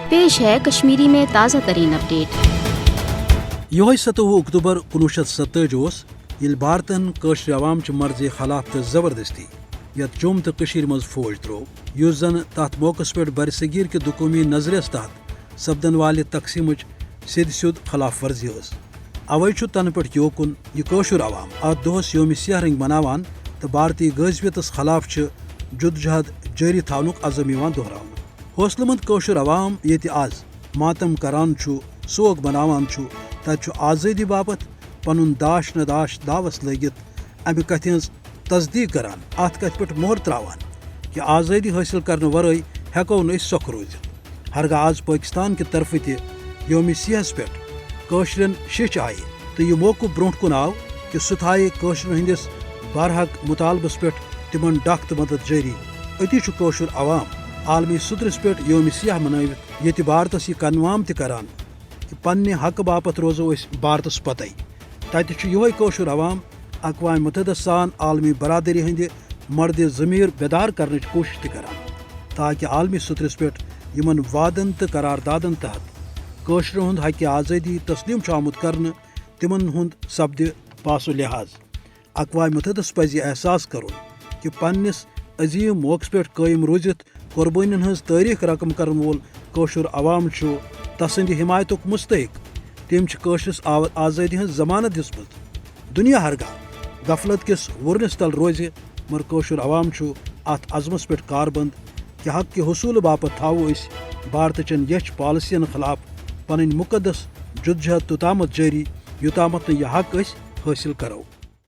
پیش ہے کشمیری میں تازہ ترین اپڈیٹ۔ یہ 27 اکتوبر 1947 یل بھارتن قشر عوام چہ مرضی خلاف تو زبردستی یت جوم تو مز فوج ترو اس زن تات موقع پہ برصغیر کے دکومی نظریس تحت سپدن والہ تقسیم سید سیود خلاف ورزی اس اوے تن پہ یوکن یہ قشر عوام ات دہس یوم سیاہ رنگ مناوان تو بھارتی غازویتس خلاف جدوجہد جاری تھونک عزم دہراؤن۔ حوصلہ مند قشر عوام یہ آز ماتم کران سوگ مناوان تت آزادی باپت پن داش نداش داوس لگت امہ کتھ ہز تصدیق کران ات کتھ پہ مہر تراوان کہ آزادی حاصل کرنے ورائے ہیکو نہ سکھ روزت۔ ہرگاہ آز پاکستان کی طرف تہ یوم سیاہس پہ قشرن شش آئی تو یہ موقع برونٹ کن آو کہ سہ تھائے قشرن ہندس برحق مطالبس پہ تمن ڈک تو مدد جاری۔ اتی قشر عوام عالمی صدرس پہ یوم سیاہ منوت یہ بھارتس یہ کنوام تہ کران کہ پنہ حق باپت روزو اس بھارتس پتہ تتہ یہ قشر عوام اقوام متحدہ سان عالمی برادری ہند مرد ضمیر بیدار کرنے کوشش تہ کران تاکہ عالمی سطرس پہ یمن وعدن تو قراردادن تحت قشر ہند حق آزادی تسلیم آمت کرنے تمن ہند سپد پاس و لحاظ۔ اقوام متحدس پزِ احساس کرن کہ پنس عظیم موقع پہ قائم روزت قربانین ہز تاریخ رقم کرن وول قشر عوام تسند حمایتک مستحق۔ تم قشرس آزادی ہز ضمانت دسمت۔ دنیا ہرگاہ غفلت کس ورنس تل روز مگر قشر عوام ات عزمس پہ کاربند کہ حق کے حصول باپت تھاو اس بھارت چن یچ پالسین خلاف پن مقدس جدوجہد توتامت جاری یوتامت یہ حق حاصل کرو۔